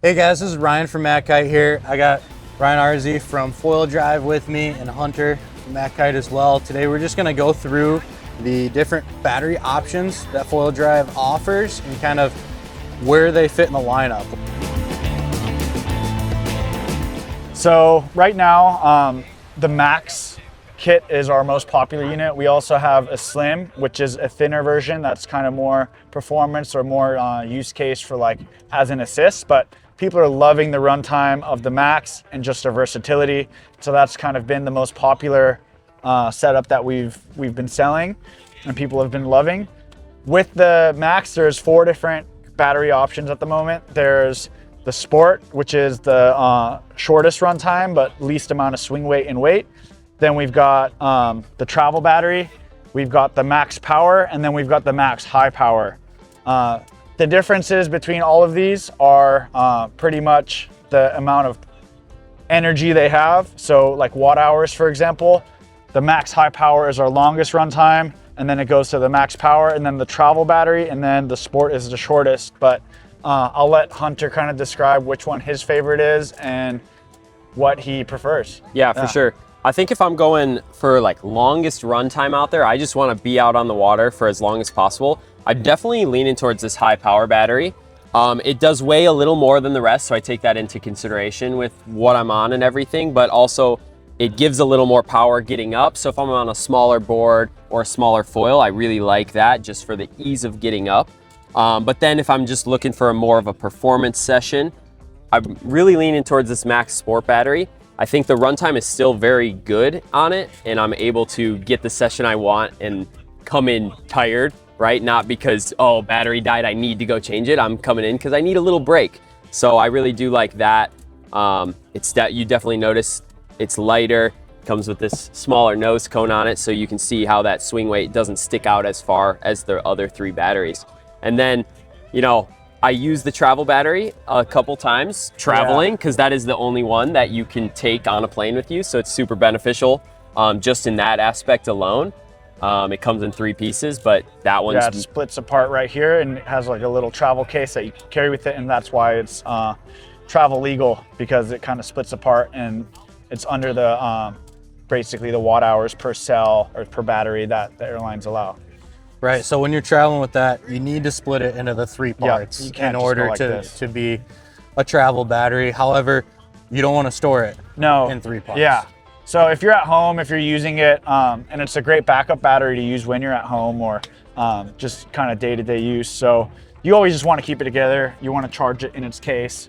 Hey guys, this is Ryan from MACkite here. I got Ryan Arzy from Foil Drive with me and Hunter from MACkite as well. Today we're just gonna go through the different battery options that Foil Drive offers and kind of where they fit in the lineup. So right now, the Max kit is our most popular unit. We also have a Slim, which is a thinner version that's kind of more performance or more use case for like as an assist, but people are loving the runtime of the Max and just the versatility. So that's kind of been the most popular setup that we've been selling and people have been loving. With the Max, there's 4 different battery options at the moment. There's the Sport, which is the shortest runtime, but least amount of swing weight and weight. Then we've got the travel battery, we've got the Max Power, and then we've got the Max High Power. The differences between all of these are pretty much the amount of energy they have. So like watt hours, for example, the Max High Power is our longest runtime, and then it goes to the Max Power, and then the travel battery, and then the Sport is the shortest. But I'll let Hunter kind of describe which one his favorite is and what he prefers. Yeah, for sure. I think if I'm going for like longest runtime out there, I just want to be out on the water for as long as possible. I'm definitely leaning towards this high power battery. It does weigh a little more than the rest, so I take that into consideration with what I'm on and everything, but also it gives a little more power getting up. So if I'm on a smaller board or a smaller foil, I really like that just for the ease of getting up. But then if I'm just looking for more of a performance session, I'm really leaning towards this Max Sport battery. I think the runtime is still very good on it, and I'm able to get the session I want and come in tired, right? Not because, oh, battery died, I need to go change it. I'm coming in because I need a little break. So I really do like that. You definitely notice it's lighter, comes with this smaller nose cone on it, so you can see how that swing weight doesn't stick out as far as the other 3 batteries. And then, you know, I use the travel battery a couple times traveling because that is the only one that you can take on a plane with you. So it's super beneficial just in that aspect alone. It comes in 3 pieces, but that one's... Yeah, it splits apart right here and it has like a little travel case that you can carry with it, and that's why it's travel legal, because it kind of splits apart and it's under the basically the watt hours per cell or per battery that the airlines allow. Right, so when you're traveling with that, you need to split it into the 3 parts in order to be a travel battery. However, you don't want to store it in 3 parts. Yeah, so if you're at home, if you're using it, and it's a great backup battery to use when you're at home or just kind of day-to-day use. So you always just want to keep it together. You want to charge it in its case.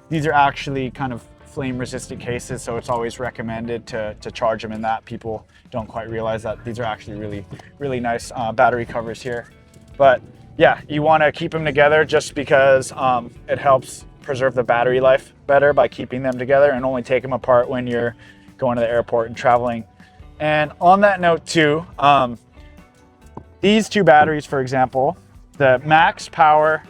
These are actually kind of flame resistant cases, so it's always recommended to charge them in that. People don't quite realize that these are actually really nice battery covers here. But yeah, you want to keep them together just because it helps preserve the battery life better by keeping them together, and only take them apart when you're going to the airport and traveling. And on that note too, these 2 batteries, for example, the Max Power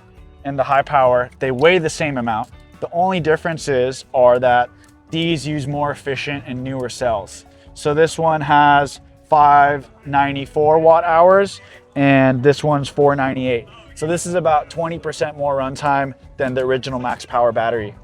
and the High Power, they weigh the same amount. The only differences are that these use more efficient and newer cells. So this one has 594 watt hours and this one's 498. So this is about 20% more runtime than the original Max Power battery.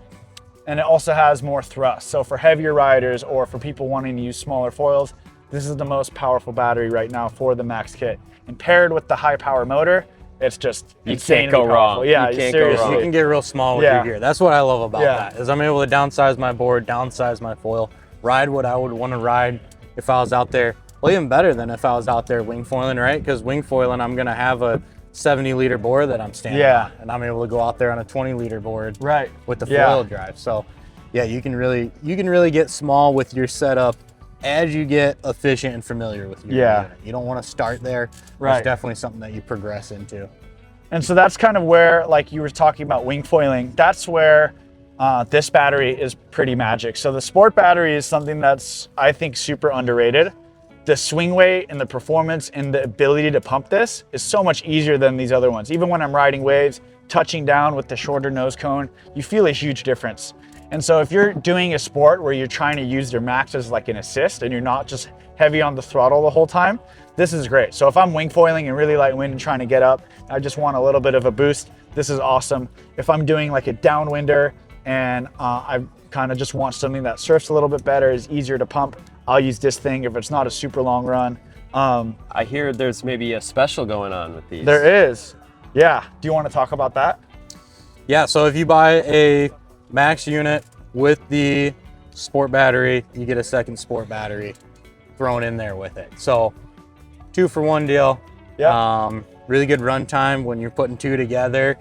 And it also has more thrust. So for heavier riders or for people wanting to use smaller foils, this is the most powerful battery right now for the Max kit. And paired with the high power motor, it's just you can't go wrong. Yeah, you can't seriously. go wrong. You can get real small with your gear. That's what I love about that, is I'm able to downsize my board, downsize my foil, ride what I would want to ride if I was out there. Well, even better than if I was out there wing foiling, right? Because wing foiling, I'm gonna have a 70-liter board that I'm standing on, and I'm able to go out there on a 20-liter board with the foil drive. So yeah, you can really get small with your setup as you get efficient and familiar with your unit. You don't want to start there. It's definitely something that you progress into. And so that's kind of where, like you were talking about wing foiling, that's where this battery is pretty magic. So the Sport battery is something that's, I think, super underrated. The swing weight and the performance and the ability to pump this is so much easier than these other ones. Even when I'm riding waves, touching down with the shorter nose cone, you feel a huge difference. And so if you're doing a sport where you're trying to use your Max as like an assist and you're not just heavy on the throttle the whole time, this is great. So if I'm wing foiling and really light wind and trying to get up, I just want a little bit of a boost, this is awesome. If I'm doing like a downwinder and I kind of just want something that surfs a little bit better, is easier to pump, I'll use this thing if it's not a super long run. I hear there's maybe a special going on with these. There is. Yeah. Do you want to talk about that? Yeah, so if you buy a Max unit with the sport battery, you get a second sport battery thrown in there with it. So 2-for-1 deal. Yeah. Really good runtime when you're putting two together.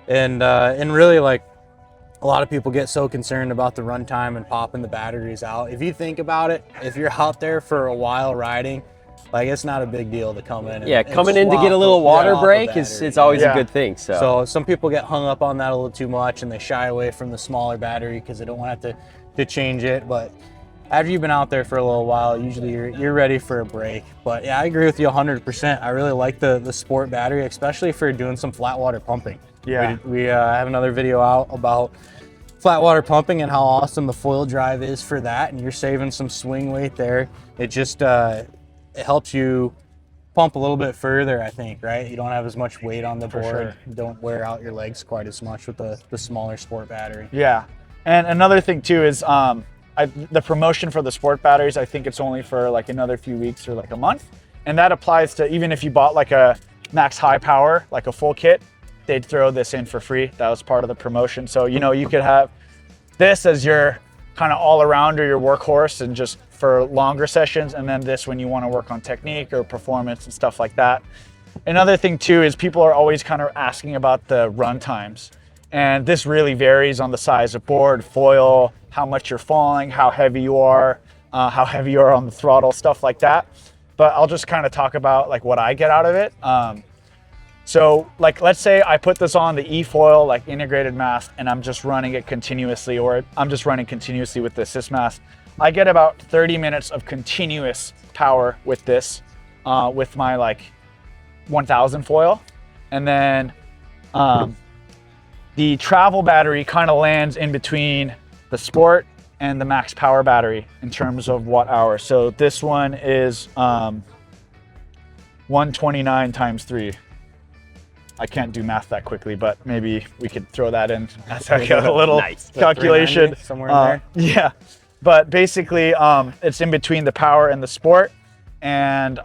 And really, like, a lot of people get so concerned about the runtime and popping the batteries out. If you think about it, if you're out there for a while riding, like, it's not a big deal to come in. Yeah, coming in to get a little water break it's always a good thing. So some people get hung up on that a little too much, and they shy away from the smaller battery because they don't want to have to change it. But after you've been out there for a little while, usually you're ready for a break. But yeah, I agree with you 100%. I really like the sport battery, especially for doing some flat water pumping. Yeah. We have another video out about flat water pumping and how awesome the foil drive is for that, and you're saving some swing weight there. It just it helps you pump a little bit further, I think, right? You don't have as much weight on the board. Sure. You don't wear out your legs quite as much with the smaller sport battery. Yeah. And another thing too is the promotion for the sport batteries, I think it's only for like another few weeks or like a month. And that applies to even if you bought like a Max high power, like a full kit, they'd throw this in for free. That was part of the promotion. So, you know, you could have this as your kind of all around or your workhorse and just for longer sessions, and then this when you want to work on technique or performance and stuff like that. Another thing too is people are always kind of asking about the run times, and this really varies on the size of board, foil, how much you're falling, how heavy you are on the throttle, stuff like that. But I'll just kind of talk about like what I get out of it. So like, let's say I put this on the E-foil, like integrated mast, and I'm just running it continuously, or I'm just running continuously with the assist mast. I get about 30 minutes of continuous power with this, with my like 1000 foil. And then the travel battery kind of lands in between the sport and the max power battery in terms of watt hour. So this one is 129 times 3. I can't do math that quickly, but maybe we could throw that in as a little calculation. Somewhere in there. Yeah, but basically it's in between the power and the sport. And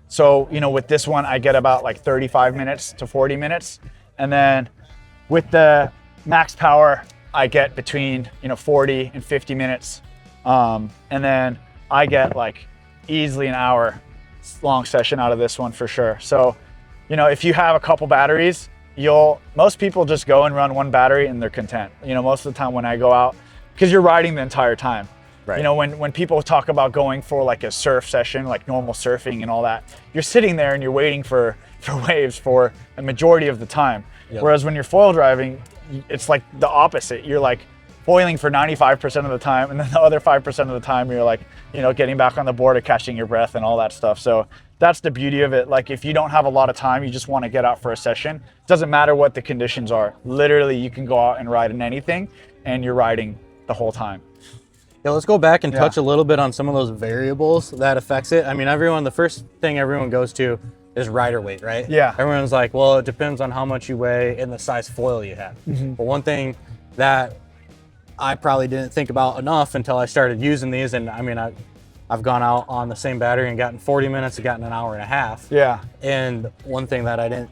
so, you know, with this one, I get about like 35 minutes to 40 minutes. And then with the max power, I get between, 40 and 50 minutes. And then I get like easily an hour long session out of this one for sure. So, you know, if you have a couple batteries, most people just go and run one battery and they're content. You know, most of the time when I go out, because you're riding the entire time. Right. You know, when people talk about going for like a surf session, like normal surfing and all that, you're sitting there and you're waiting for waves for a majority of the time. Yep. Whereas when you're foil driving, it's like the opposite. You're like foiling for 95% of the time, and then the other 5% of the time you're like, getting back on the board or catching your breath and all that stuff. So that's the beauty of it. Like if you don't have a lot of time, you just want to get out for a session, it doesn't matter what the conditions are. Literally, you can go out and ride in anything and you're riding the whole time. Yeah, let's go back and touch a little bit on some of those variables that affects it. I mean, the first thing everyone goes to is rider weight, right? Yeah. Everyone's like, well, it depends on how much you weigh and the size foil you have. Mm-hmm. But one thing that I probably didn't think about enough until I started using these, and I mean, I've gone out on the same battery and gotten 40 minutes and gotten an hour and a half. Yeah. And one thing that I didn't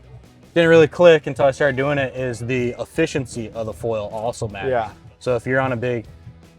really click until I started doing it is the efficiency of the foil also matters. Yeah. So if you're on a big,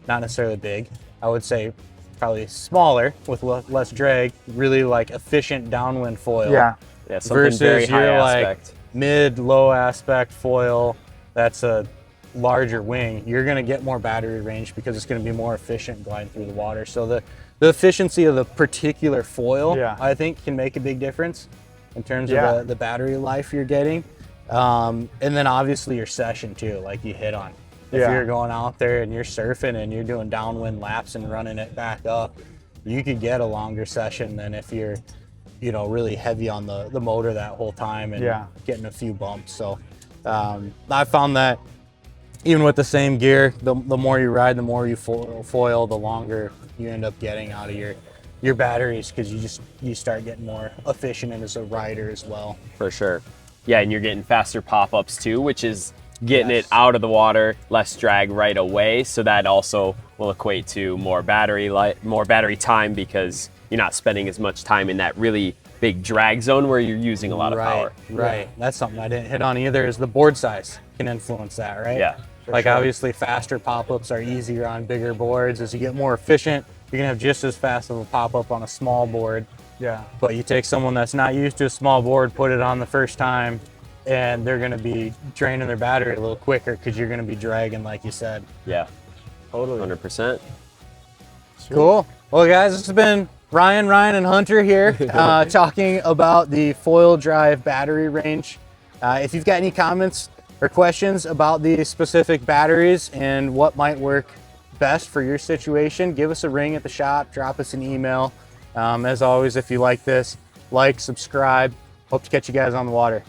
not necessarily big, I would say probably smaller with less drag, really like efficient downwind foil. Yeah. Yeah, something very high aspect. Like mid-low aspect foil, that's a larger wing, you're gonna get more battery range because it's gonna be more efficient gliding through the water. So the efficiency of the particular foil, I think, can make a big difference in terms of the battery life you're getting. And then obviously your session too, like you hit on. If you're going out there and you're surfing and you're doing downwind laps and running it back up, you could get a longer session than if you're, really heavy on the motor that whole time and getting a few bumps. So I found that even with the same gear, the more you ride, the more you foil, the longer you end up getting out of your batteries, because you start getting more efficient as a rider as well. For sure. Yeah, and you're getting faster pop-ups too, which is getting it out of the water, less drag right away. So that also will equate to more battery time, because you're not spending as much time in that really big drag zone where you're using a lot of power. Right. That's something I didn't hit on either, is the board size can influence that, right? Yeah. Like obviously faster pop-ups are easier on bigger boards. As you get more efficient, you can have just as fast of a pop-up on a small board. Yeah. But you take someone that's not used to a small board, put it on the first time, and they're going to be draining their battery a little quicker because you're going to be dragging, like you said. Yeah. Totally. 100%. Cool. Well, guys, this has been Ryan, and Hunter here talking about the foil drive battery range. If you've got any comments or questions about the specific batteries and what might work best for your situation, give us a ring at the shop, drop us an email. As always, if you like this, like, subscribe. Hope to catch you guys on the water.